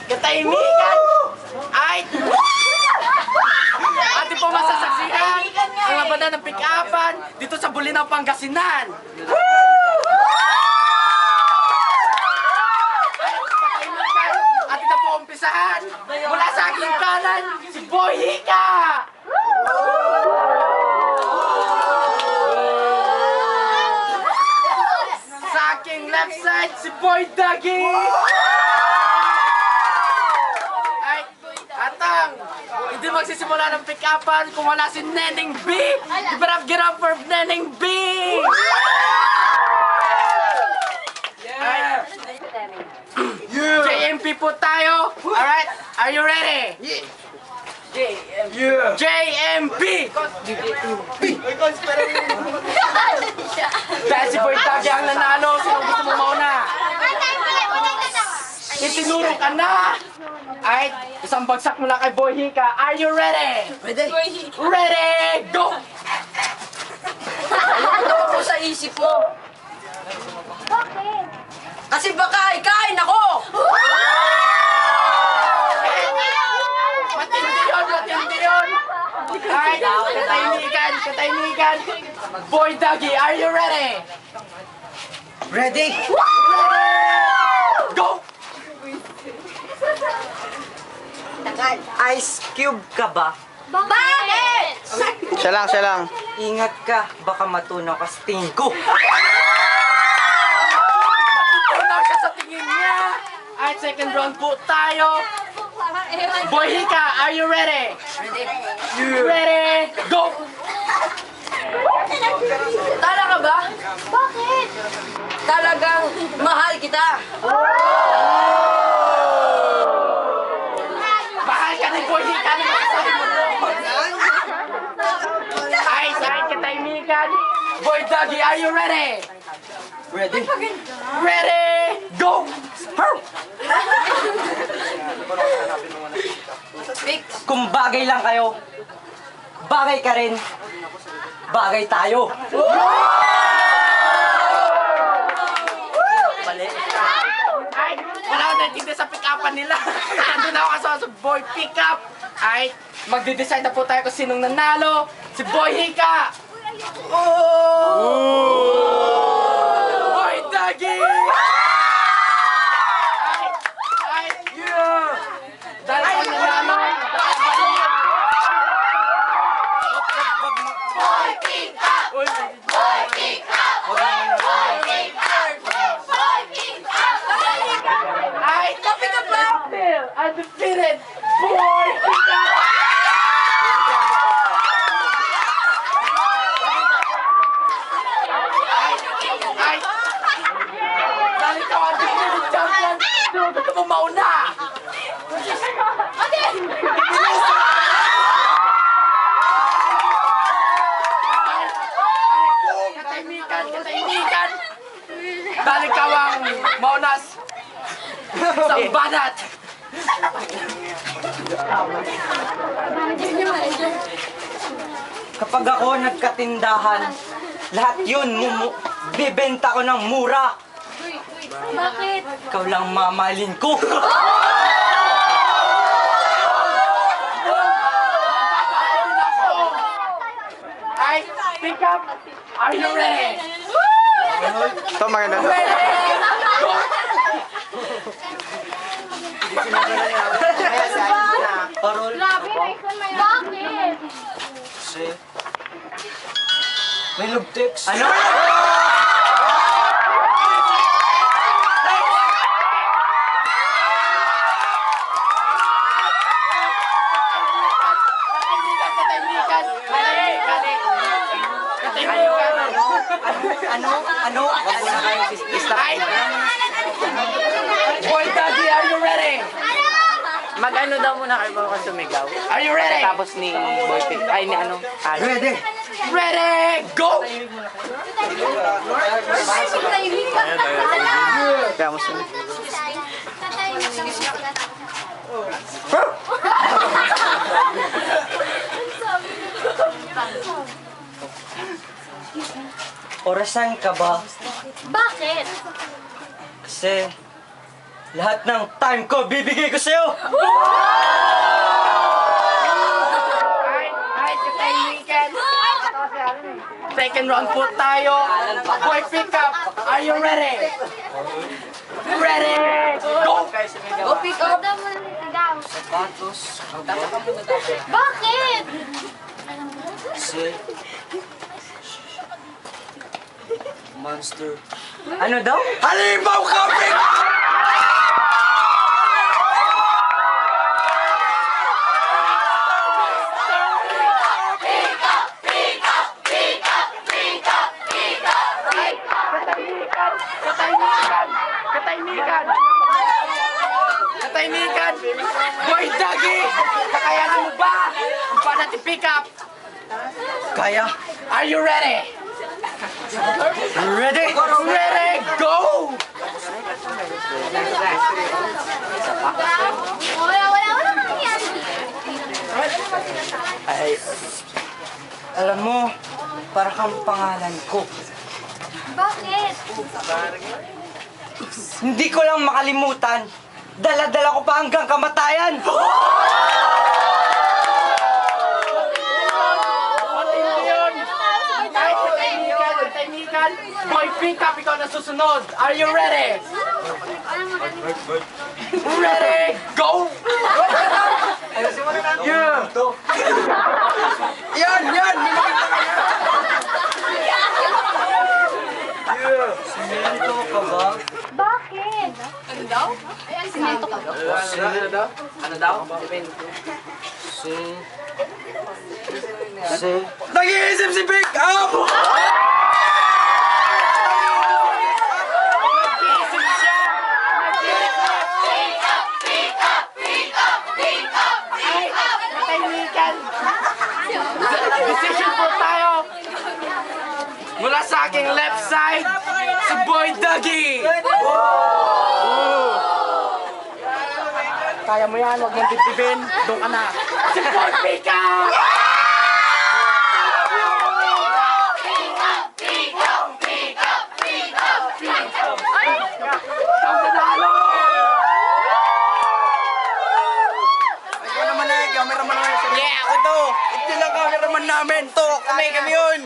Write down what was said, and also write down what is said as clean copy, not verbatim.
katahimikan ay ating po masasaksihan ang labanan ng pick-upan dito sa Bulinaw, Pangasinan. Ating na po umpisahan mula sa aking kanan, si Boy Hika! Sa aking left side, si Boy Dagi! Ay, atang, hindi magsisimula ng pick-upan kung wala si Neneng B! Give it up for Neneng B! Yeah! JMP po tayo! Alright, are you ready? Yeah! JMP! Dahil si Boy Dagi ang nanalo, sino gusto mo mauna? Itinuro ka na! Ay, isang bagsak mula kay Boy Hika. Are you ready? Ready? Ready, go! Ano po sa isip mo? Bakit? Kasi baka ikain ako! Matindi yun, matindi yun! Ay, katahimikan! Boy Dagi, are you ready? Ready? Go! Ice cube ka ba? Bakit? Siya lang. Ingat ka, baka matunaw ka sa tingin ko. Matutunaw siya sa tingin niya! Ay, second round po tayo! Boy Hika, are you ready? Ready, go! Tala ka ba? Bakit? Talagang mahal kita. Bahal ka ni Boy Hika na makasabi mo. Ay, sakit katahimikan! Boy Dagi, are you ready? Ready? Ready, go! Hurr! Kung bagay lang kayo, bagay ka rin, bagay tayo. Mali. Ay, wala ko naintindihan sa pick-upan nila. Andun ako kasama sa Boy Pick-up. Ay, magde-decide na po tayo kung sinong nanalo. Si Boy Hika! Boy Dagi! Ay, yeah! Dahil ako nanalo. Boy Pick-up! Boy Pick-up! Boy Pick-up! Boy Pick-up! Ay, kapit ka ba? Still undefeated Boy Pick-up! Ay! Dahil ikaw ang undefeated champion, sino gusto mo mauna? Katahimikan! Dahil ikaw ang maunas sa banat! Kapag ako nagkatindahan, lahat yun bibenta ko ng mura. Bakit? Ikaw lang mamahalin ko. Ay, pick up! Are you ready? Ito maganda. Parol. Grabe, bakit? May love text. Ano? Ano? Ay! Boy Dagi, are you ready? Mag-ano daw muna kayo bago ka sumigaw. Are you ready? Tapos ni Boy Pick, ay ni ano? Ready? Ready, go! Kaya mo sila. Orasan ka ba? Bakit? Kasi Lahat ng time ko, bibigay ko sa'yo! Ay, katahimikan. Second round po tayo. Boy pickup, are you ready? Ready? Go! Go pick up. Sapatos, Bakit? kasi... Monster. Ano daw? Halimaw kami! Katahimikan! Katahimikan! Katahimikan! Boy Dagi! Kakayanan mo ba? Ang pa natin pick up! Kaya? Are you ready? Ready? Ready? Go! Wala nangyari. Ay, alam mo, para kang pangalan ko. Bakit? Hindi ko lang makalimutan. Dala-dala ko pa hanggang kamatayan. Matindi yun! Kahit katahimikan, katahimikan. Boy pick up, ikaw na susunod. Are you ready? Ready? Go! Yeah! Yan! Yan! Sinento ka ba? Bakit? Ano daw? Ayan, sinento ka. Ano daw? Ano daw? Si... Nag-iisip si pick up! Nag-iisip siya! Ay, katahimikan! Decision po tayo! Mula sa aking left side, si Boy Dougie! Kaya mo yan, huwag mong titibin. Doon ka na. Si Boy Pika! Ikaw nanalo! Ikaw naman na, cameraman naman. Yeah! Ito, ito lang cameraman namin. To, kami yun.